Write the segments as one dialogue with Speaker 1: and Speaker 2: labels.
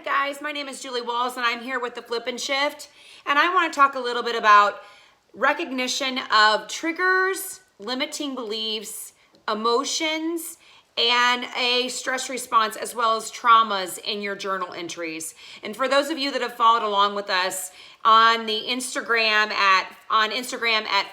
Speaker 1: Guys, my name is Julie Walls and I'm here with the Flip and Shift, and I want to talk a little bit about recognition of triggers, limiting beliefs, emotions, and a stress response, as well as traumas in your journal entries. And for those of you that have followed along with us on the Instagram at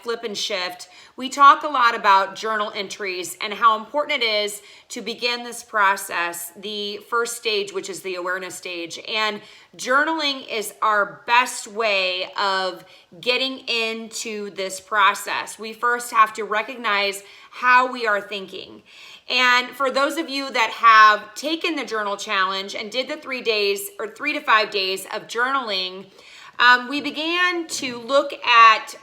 Speaker 1: Flip and Shift, we talk a lot about journal entries and how important it is to begin this process, the first stage, which is the awareness stage. And journaling is our best way of getting into this process. We first have to recognize how we are thinking. And for those of you that have taken the journal challenge and did the 3 days or 3 to 5 days of journaling, we began to look at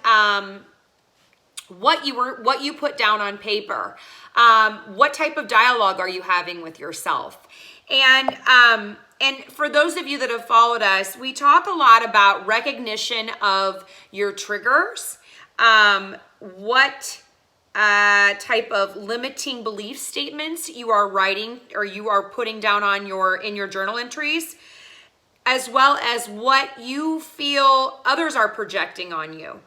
Speaker 1: what you put down on paper. What type of dialogue are you having with yourself? And for those of you that have followed us, we talk a lot about recognition of your triggers, what type of limiting belief statements you are writing or you are putting down on in your journal entries, as well as what you feel others are projecting on you.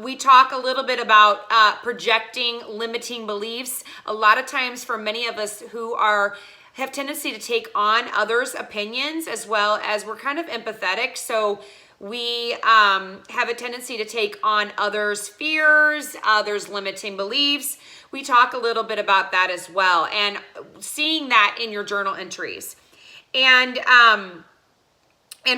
Speaker 1: We talk a little bit about projecting limiting beliefs. A lot of times for many of us who have tendency to take on others' opinions, as well as we're kind of empathetic, so we have a tendency to take on others' fears, others' limiting beliefs. We talk a little bit about that as well, and seeing that in your journal entries. And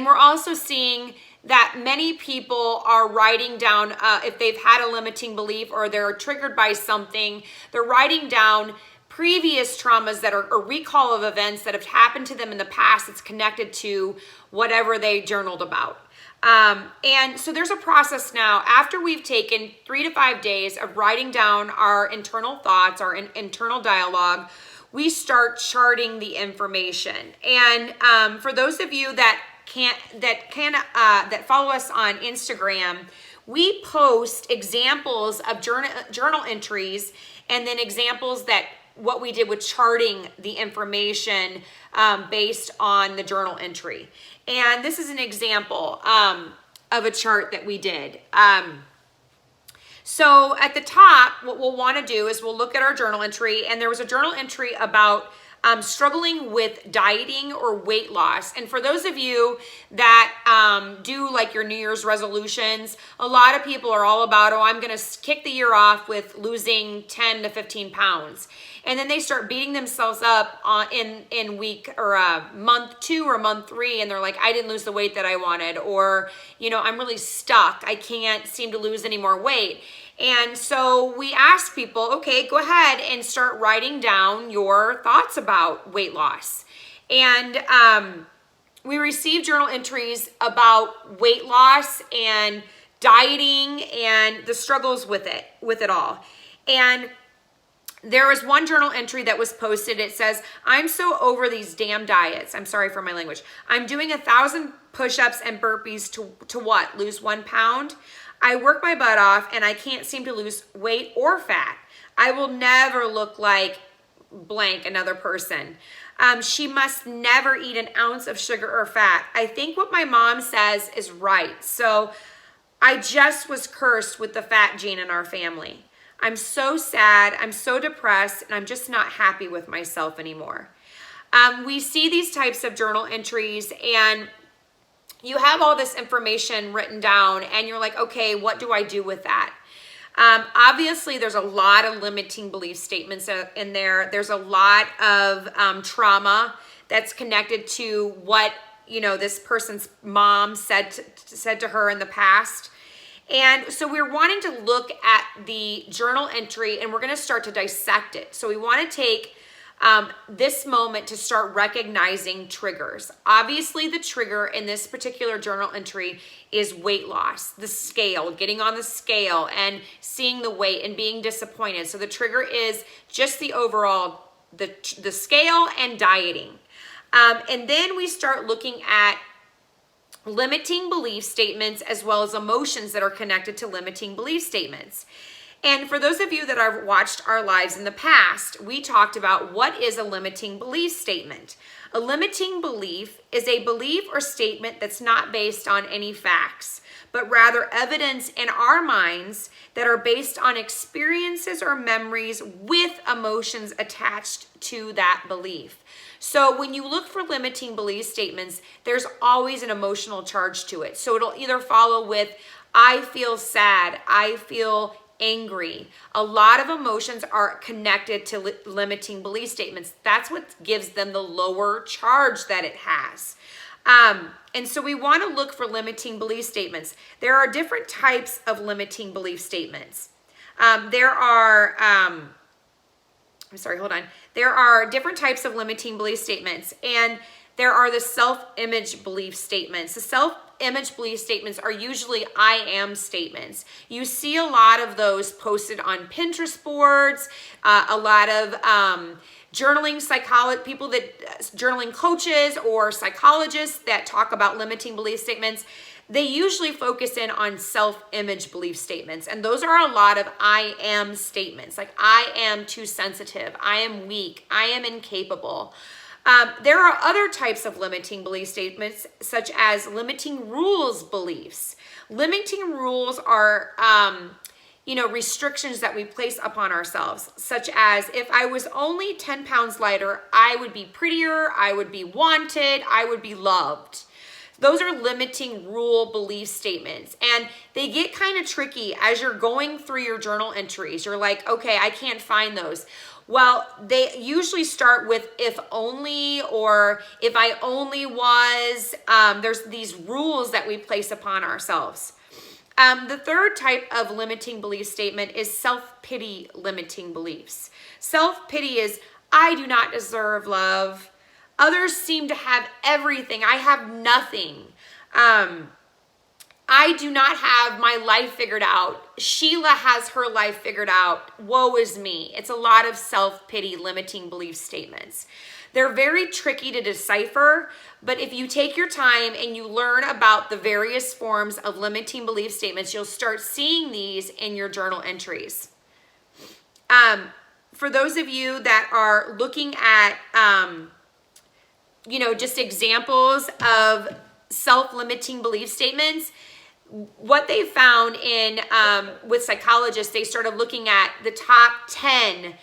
Speaker 1: we're also seeing that many people are writing down, if they've had a limiting belief or they're triggered by something, they're writing down previous traumas that are a recall of events that have happened to them in the past that's connected to whatever they journaled about. And so there's a process now after we've taken 3 to 5 days of writing down our internal thoughts, our internal dialogue. We start charting the information. And for those of you that follow us on Instagram, we post examples of journal entries, and then examples that what we did with charting the information based on the journal entry. And this is an example of a chart that we did. So at the top, what we'll want to do is we'll look at our journal entry, and there was a journal entry about struggling with dieting or weight loss. And for those of you that do like your New Year's resolutions, a lot of people are all about, oh, I'm going to kick the year off with losing 10 to 15 pounds. And then they start beating themselves up in week or month 2 or month 3. And they're like, I didn't lose the weight that I wanted. Or, I'm really stuck. I can't seem to lose any more weight. And so we ask people, okay, go ahead and start writing down your thoughts about weight loss. And we received journal entries about weight loss and dieting and the struggles with it all. And there was one journal entry that was posted. It says, I'm so over these damn diets. I'm sorry for my language. I'm doing 1,000 push-ups and burpees to what? Lose 1 pound? I work my butt off and I can't seem to lose weight or fat. I will never look like blank another person. She must never eat an ounce of sugar or fat. I think what my mom says is right. So I just was cursed with the fat gene in our family. I'm so sad, I'm so depressed, and I'm just not happy with myself anymore. We see these types of journal entries, and you have all this information written down, and you're like, okay, what do I do with that? Obviously, there's a lot of limiting belief statements in there. There's a lot of trauma that's connected to what this person's mom said to her in the past. And so we're wanting to look at the journal entry, and we're going to start to dissect it. So we want to take this moment to start recognizing triggers. Obviously, the trigger in this particular journal entry is weight loss, the scale, getting on the scale and seeing the weight and being disappointed. So the trigger is just the overall, the scale and dieting. And then we start looking at limiting belief statements as well as emotions that are connected to limiting belief statements. And for those of you that have watched our lives in the past, we talked about what is a limiting belief statement. A limiting belief is a belief or statement that's not based on any facts, but rather evidence in our minds that are based on experiences or memories with emotions attached to that belief. So when you look for limiting belief statements, there's always an emotional charge to it. So it'll either follow with, I feel sad, I feel angry. A lot of emotions are connected to limiting belief statements. That's what gives them the lower charge that it has. And so we want to look for limiting belief statements. There are different types of limiting belief statements. There are different types of limiting belief statements, and there are the self-image belief statements. The self-image belief statements are usually I am statements. You see a lot of those posted on Pinterest boards, a lot of journaling journaling coaches or psychologists that talk about limiting belief statements. They usually focus in on self-image belief statements. And those are a lot of I am statements, like I am too sensitive, I am weak, I am incapable. There are other types of limiting belief statements, such as limiting rules beliefs. Limiting rules are, restrictions that we place upon ourselves, such as if I was only 10 pounds lighter, I would be prettier, I would be wanted, I would be loved. Those are limiting rule belief statements, and they get kind of tricky as you're going through your journal entries. You're like, okay, I can't find those. Well, they usually start with if only or if I only was. There's these rules that we place upon ourselves. The third type of limiting belief statement is self-pity limiting beliefs. Self-pity is, I do not deserve love. Others seem to have everything. I have nothing. I do not have my life figured out. Sheila has her life figured out. Woe is me. It's a lot of self-pity limiting belief statements. They're very tricky to decipher, but if you take your time and you learn about the various forms of limiting belief statements, you'll start seeing these in your journal entries. For those of you that are looking at, just examples of self-limiting belief statements, what they found with psychologists, they started looking at the top 10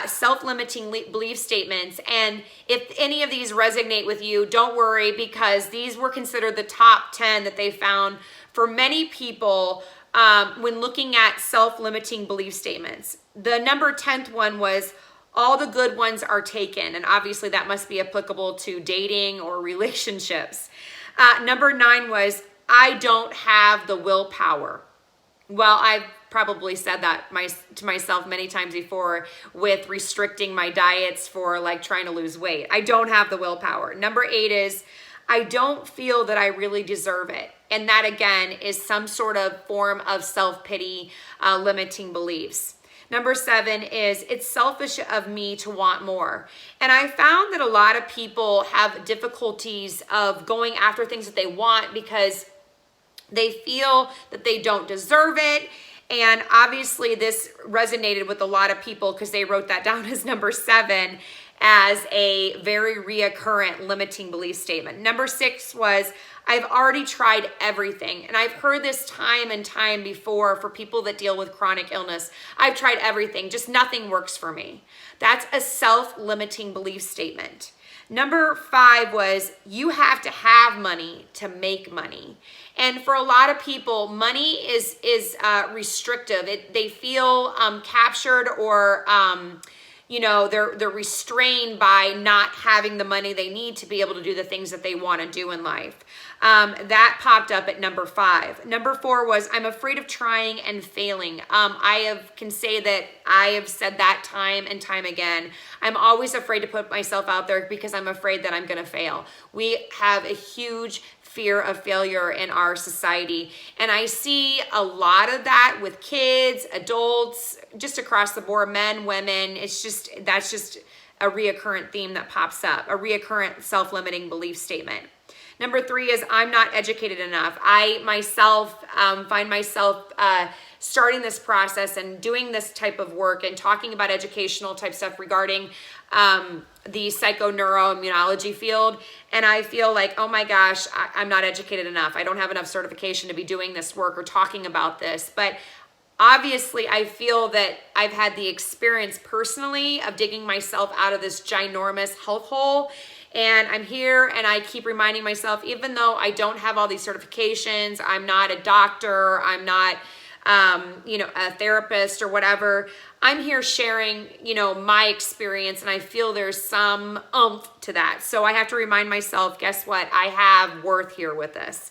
Speaker 1: self-limiting belief statements. And if any of these resonate with you, don't worry, because these were considered the top 10 that they found for many people when looking at self-limiting belief statements. The number 10th one was, all the good ones are taken. And obviously that must be applicable to dating or relationships. Number 9 was, I don't have the willpower. Well, I've probably said that to myself many times before with restricting my diets for like trying to lose weight. I don't have the willpower. Number 8 is, I don't feel that I really deserve it. And that again is some sort of form of self-pity limiting beliefs. Number 7 is, it's selfish of me to want more. And I found that a lot of people have difficulties of going after things that they want because they feel that they don't deserve it. And obviously this resonated with a lot of people because they wrote that down as number 7 as a very reoccurrent limiting belief statement. Number 6 was, I've already tried everything. And I've heard this time and time before for people that deal with chronic illness. I've tried everything, just nothing works for me. That's a self-limiting belief statement. Number 5 was, you have to have money to make money. And for a lot of people, money is restrictive. They feel captured or they're restrained by not having the money they need to be able to do the things that they want to do in life. That popped up at number 5. Number 4 was, I'm afraid of trying and failing. Can say that I have said that time and time again. I'm always afraid to put myself out there because I'm afraid that I'm going to fail. We have a huge fear of failure in our society. And I see a lot of that with kids, adults, just across the board, men, women. That's just a reoccurrent theme that pops up, a reoccurrent self-limiting belief statement. Number 3 is I'm not educated enough. I myself find myself starting this process and doing this type of work and talking about educational type stuff regarding the psychoneuroimmunology field. And I feel like, oh my gosh, I'm not educated enough. I don't have enough certification to be doing this work or talking about this. But obviously, I feel that I've had the experience personally of digging myself out of this ginormous health hole. And I'm here and I keep reminding myself, even though I don't have all these certifications, I'm not a doctor, I'm not, a therapist or whatever, I'm here sharing, my experience, and I feel there's some oomph to that. So I have to remind myself, guess what? I have worth here with this.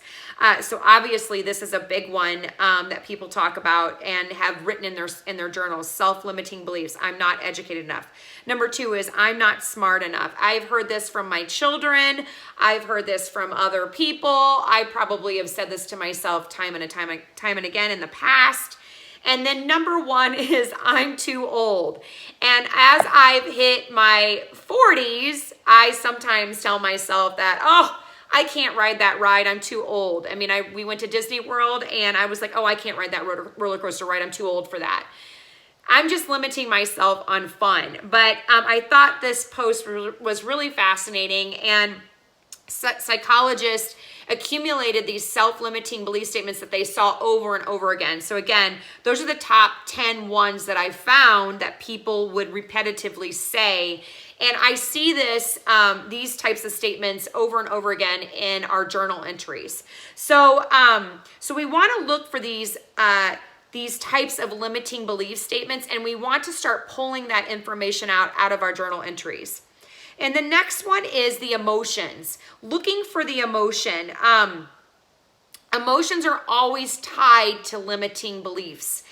Speaker 1: So obviously this is a big one that people talk about and have written in their journals, self-limiting beliefs. I'm not educated enough. Number 2 is I'm not smart enough. I've heard this from my children. I've heard this from other people. I probably have said this to myself time and again in the past. And then number 1 is I'm too old. And as I've hit my 40s, I sometimes tell myself that, I can't ride that ride. I'm too old. I mean, we went to Disney World and I was like, I can't ride that roller coaster ride. I'm too old for that. I'm just limiting myself on fun. But I thought this post was really fascinating, and psychologists accumulated these self-limiting belief statements that they saw over and over again. So again, those are the top 10 ones that I found that people would repetitively say. And I see these types of statements over and over again in our journal entries. So we want to look for these types of limiting belief statements, and we want to start pulling that information out of our journal entries. And the next one is the emotions. Looking for the emotion. Emotions are always tied to limiting beliefs.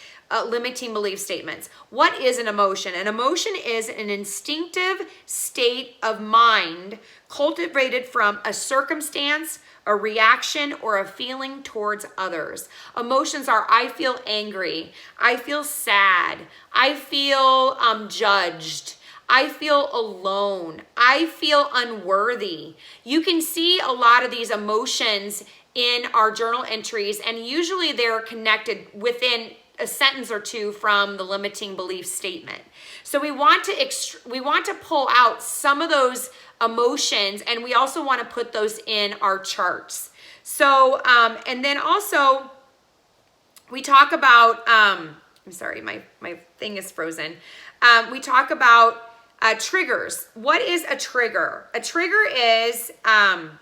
Speaker 1: Limiting belief statements. What is an emotion? An emotion is an instinctive state of mind cultivated from a circumstance, a reaction, or a feeling towards others. Emotions are, I feel angry, I feel sad, I feel judged, I feel alone, I feel unworthy. You can see a lot of these emotions in our journal entries, and usually they're connected within a sentence or two from the limiting belief statement. So we want to pull out some of those emotions, and we also want to put those in our charts. So and then also we talk about I'm sorry, my thing is frozen. We talk about triggers. What is a trigger? A trigger is hold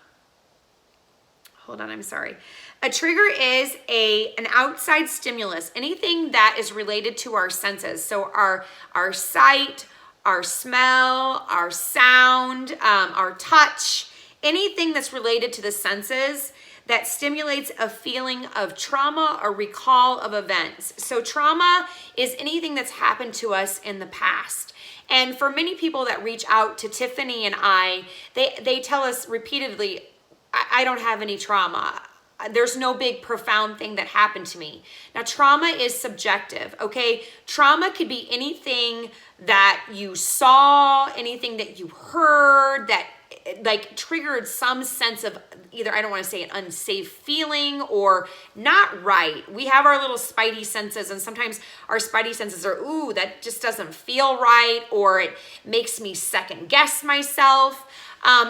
Speaker 1: on, I'm sorry. A trigger is an outside stimulus, anything that is related to our senses. So our sight, our smell, our sound, our touch, anything that's related to the senses that stimulates a feeling of trauma or recall of events. So trauma is anything that's happened to us in the past. And for many people that reach out to Tiffany and I, they tell us repeatedly, I don't have any trauma. There's no big profound thing that happened to me. Now, trauma is subjective, okay? Trauma could be anything that you saw, anything that you heard that like triggered some sense of either, I don't want to say an unsafe feeling or not right. We have our little spidey senses, and sometimes our spidey senses are, ooh, that just doesn't feel right, or it makes me second guess myself.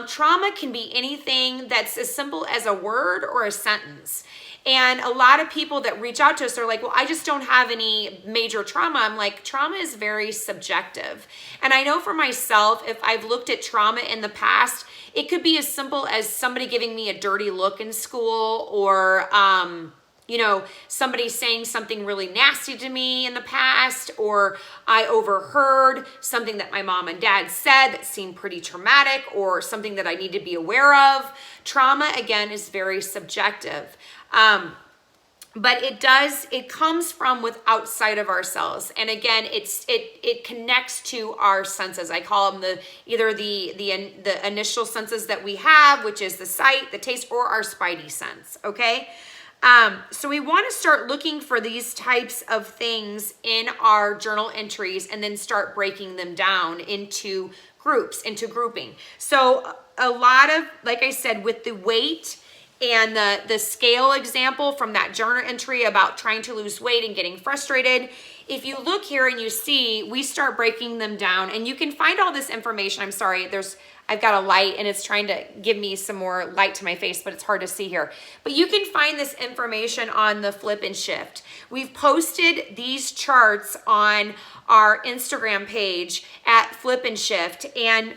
Speaker 1: Trauma can be anything that's as simple as a word or a sentence. And a lot of people that reach out to us are like, well, I just don't have any major trauma. I'm like, trauma is very subjective. And I know for myself, if I've looked at trauma in the past, it could be as simple as somebody giving me a dirty look in school, or, somebody saying something really nasty to me in the past, or I overheard something that my mom and dad said that seemed pretty traumatic, or something that I need to be aware of. Trauma, again, is very subjective. But it comes from outside of ourselves. And again, it connects to our senses. I call them either the initial senses that we have, which is the sight, the taste, or our spidey sense, okay? So we want to start looking for these types of things in our journal entries, and then start breaking them down into groups, into grouping. So a lot of, like I said, with the weight and the scale example from that journal entry about trying to lose weight and getting frustrated, if you look here and you see, we start breaking them down, and you can find all this information. I'm sorry, I've got a light and it's trying to give me some more light to my face, but it's hard to see here. But you can find this information on the Flip and Shift. We've posted these charts on our Instagram page at Flip and Shift, and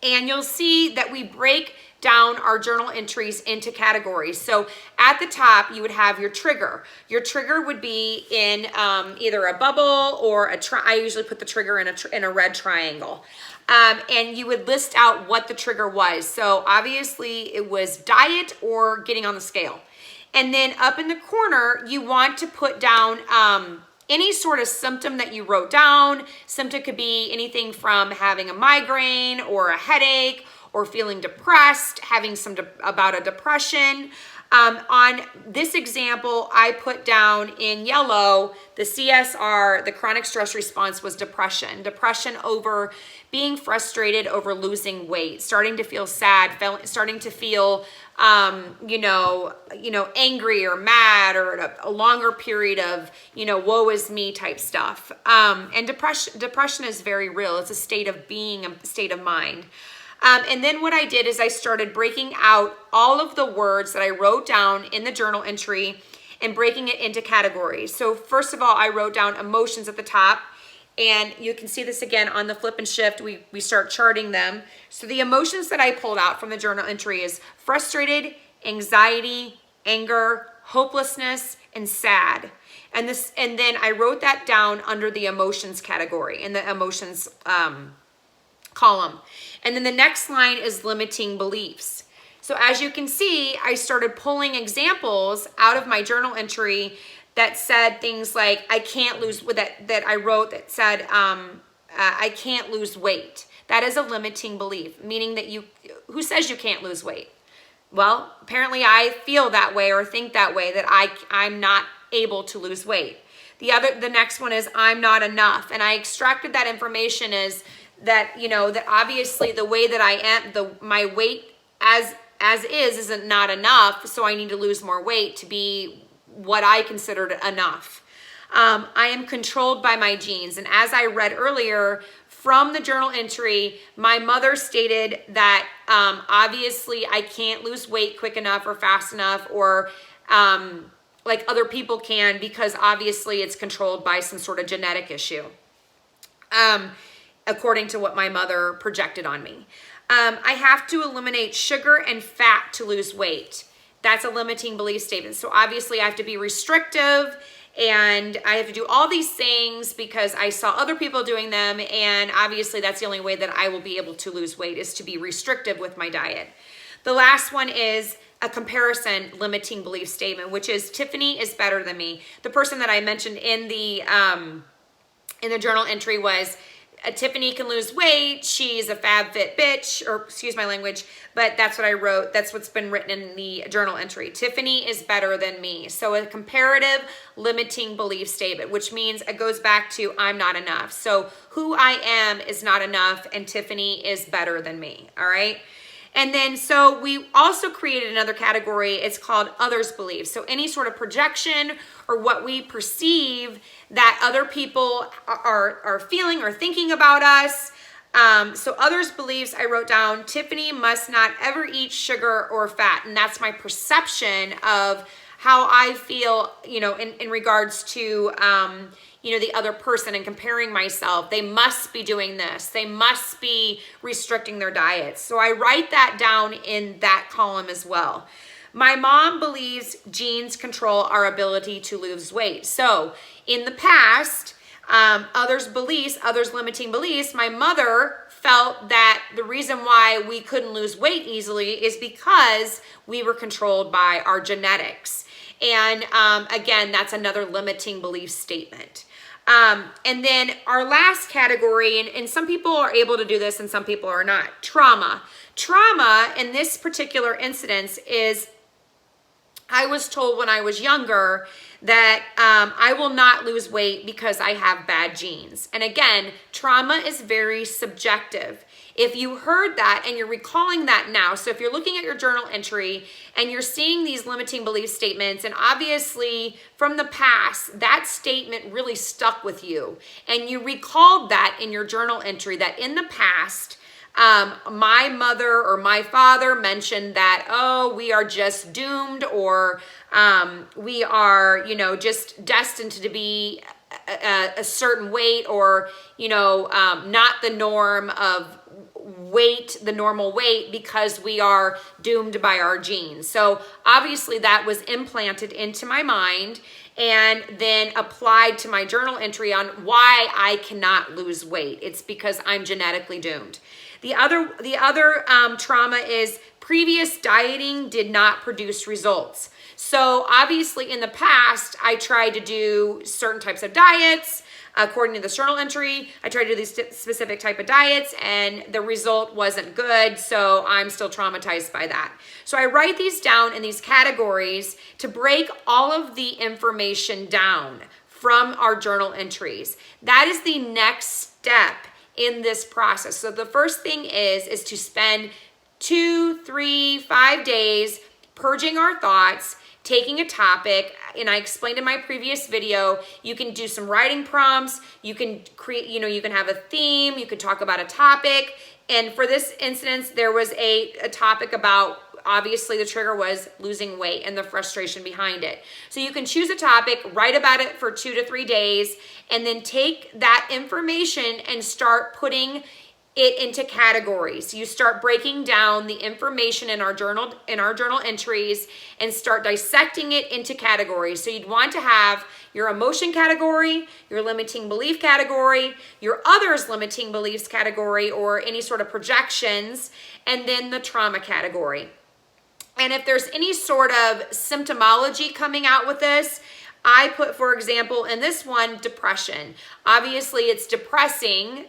Speaker 1: you'll see that we break down our journal entries into categories. So at the top, you would have your trigger. Your trigger would be in either a bubble or I usually put the trigger in a red triangle. And you would list out what the trigger was. So obviously it was diet or getting on the scale. And then up in the corner, you want to put down any sort of symptom that you wrote down. Symptom could be anything from having a migraine or a headache or feeling depressed, having about a depression. On this example, I put down in yellow, the CSR, the chronic stress response, was depression. Depression over being frustrated over losing weight, starting to feel sad, starting to feel, angry or mad, or a longer period of, woe is me type stuff. And depression is very real. It's a state of being, a state of mind. And then what I did is I started breaking out all of the words that I wrote down in the journal entry and breaking it into categories. So first of all, I wrote down emotions at the top, and you can see this again on the Flip and Shift. We start charting them. So the emotions that I pulled out from the journal entry is frustrated, anxiety, anger, hopelessness, and sad. And then I wrote that down under the emotions category in the emotions column. And then the next line is limiting beliefs. So as you can see, I started pulling examples out of my journal entry that said things like, I can't lose, that I wrote that said, I can't lose weight. That is a limiting belief, meaning that who says you can't lose weight? Well, apparently I feel that way or think that way, that I'm not able to lose weight. The next one is I'm not enough. And I extracted that information as that, that obviously the way that I am, my weight as isn't not enough. So I need to lose more weight to be what I considered enough. I am controlled by my genes. And as I read earlier from the journal entry, my mother stated that obviously I can't lose weight quick enough or fast enough or like other people can, because obviously it's controlled by some sort of genetic issue. According to what my mother projected on me. I have to eliminate sugar and fat to lose weight. That's a limiting belief statement. So obviously I have to be restrictive, and I have to do all these things because I saw other people doing them, and obviously that's the only way that I will be able to lose weight, is to be restrictive with my diet. The last one is a comparison limiting belief statement, which is Tiffany is better than me. The person that I mentioned in the journal entry was, Tiffany can lose weight, she's a fab fit bitch, or excuse my language, but that's what I wrote. That's what's been written in the journal entry. Tiffany is better than me. So a comparative limiting belief statement, which means it goes back to I'm not enough. So who I am is not enough, and Tiffany is better than me, all right? And then, so we also created another category. It's called others' beliefs. So any sort of projection or what we perceive that other people are feeling or thinking about us. So others' beliefs, I wrote down, Tiffany must not ever eat sugar or fat. And that's my perception of how I feel, in regards to, the other person, and comparing myself. They must be doing this. They must be restricting their diets. So I write that down in that column as well. My mom believes genes control our ability to lose weight. So in the past, others' limiting beliefs, my mother felt that the reason why we couldn't lose weight easily is because we were controlled by our genetics. And again, that's another limiting belief statement. And then our last category, and some people are able to do this and some people are not, trauma. Trauma in this particular incident is I was told when I was younger that I will not lose weight because I have bad genes. And again, trauma is very subjective. If you heard that and you're recalling that now, so if you're looking at your journal entry and you're seeing these limiting belief statements, and obviously from the past, that statement really stuck with you, and you recalled that in your journal entry, that in the past, my mother or my father mentioned that, oh, we are just doomed, or we are, just destined to be a certain weight, or, not the norm of weight, the normal weight, because we are doomed by our genes. So obviously that was implanted into my mind and then applied to my journal entry on why I cannot lose weight. It's because I'm genetically doomed. The other trauma is previous dieting did not produce results. So obviously in the past, I tried to do certain types of diets. According to the journal entry, I tried to do these specific type of diets and the result wasn't good, so I'm still traumatized by that. So I write these down in these categories to break all of the information down from our journal entries. That is the next step in this process. So the first thing is to spend 2, 3, 5 days purging our thoughts, taking a topic, and I explained in my previous video, you can do some writing prompts, you can create, you can have a theme, you can talk about a topic. And for this instance, there was a topic about, obviously the trigger was losing weight and the frustration behind it. So you can choose a topic, write about it for 2 to 3 days, and then take that information and start putting it into categories. You start breaking down the information in our journal entries and start dissecting it into categories. So you'd want to have your emotion category, your limiting belief category, your others limiting beliefs category, or any sort of projections, and then the trauma category. And if there's any sort of symptomology coming out with this, I put, for example, in this one, depression. Obviously, it's depressing.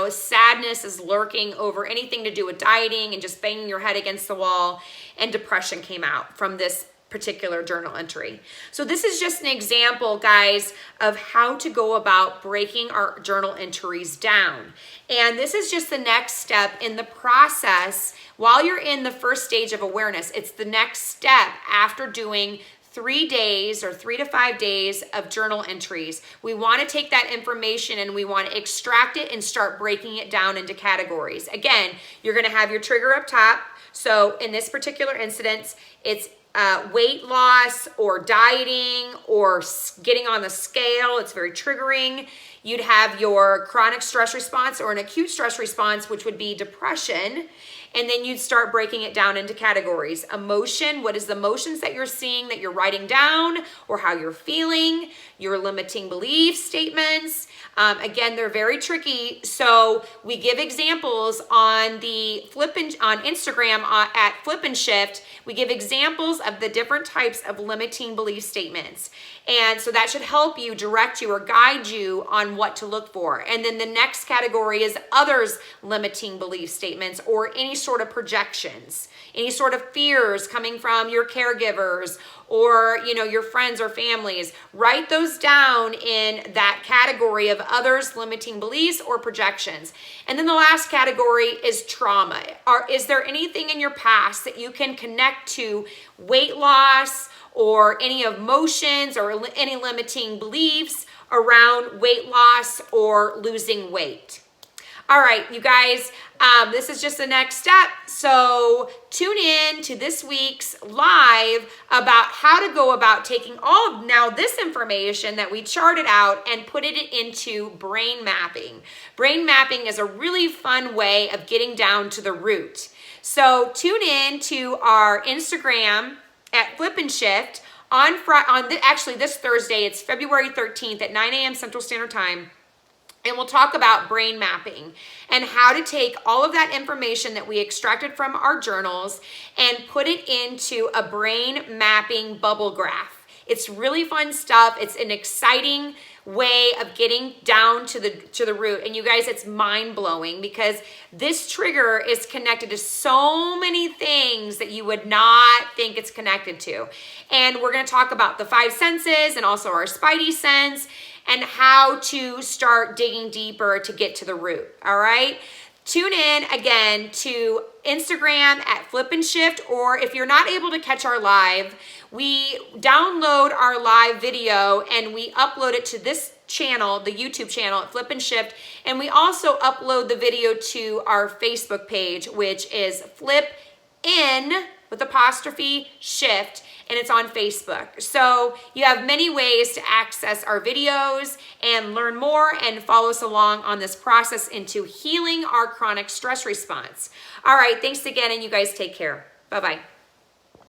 Speaker 1: Sadness is lurking over anything to do with dieting and just banging your head against the wall. And depression came out from this particular journal entry. So this is just an example, guys, of how to go about breaking our journal entries down. And this is just the next step in the process. While you're in the first stage of awareness, it's the next step after doing 3 days or 3 to 5 days of journal entries. We want to take that information and we want to extract it and start breaking it down into categories. Again, you're going to have your trigger up top. So in this particular instance, it's weight loss or dieting or getting on the scale. It's very triggering. You'd have your chronic stress response or an acute stress response, which would be depression. And then you'd start breaking it down into categories. Emotion, what is the emotions that you're seeing that you're writing down or how you're feeling? Your limiting belief statements. Again, they're very tricky. So we give examples on the on Instagram at Flip and Shift. We give examples of the different types of limiting belief statements. And so that should help you, direct you, or guide you on what to look for. And then the next category is others limiting belief statements or any sort of projections, any sort of fears coming from your caregivers or your friends or families. Write those down in that category of others limiting beliefs or projections. And then the last category is trauma. Is there anything in your past that you can connect to weight loss or any emotions or any limiting beliefs around weight loss or losing weight? All right, you guys, this is just the next step. So tune in to this week's live about how to go about taking all of now this information that we charted out and put it into brain mapping. Brain mapping is a really fun way of getting down to the root. So tune in to our Instagram at Flip and Shift actually this Thursday. It's February 13th at 9 a.m. Central Standard Time. And we'll talk about brain mapping and how to take all of that information that we extracted from our journals and put it into a brain mapping bubble graph. It's really fun stuff. It's an exciting way of getting down to the root. And you guys, it's mind-blowing because this trigger is connected to so many things that you would not think it's connected to. And we're going to talk about the 5 senses and also our spidey sense and how to start digging deeper to get to the root. All right. Tune in again to Instagram at Flip and Shift, or if you're not able to catch our live, we download our live video and we upload it to this channel, the YouTube channel at Flip and Shift, and we also upload the video to our Facebook page, which is Flip in with apostrophe shift, and it's on Facebook. So you have many ways to access our videos and learn more and follow us along on this process into healing our chronic stress response. All right, thanks again, and you guys take care. Bye-bye.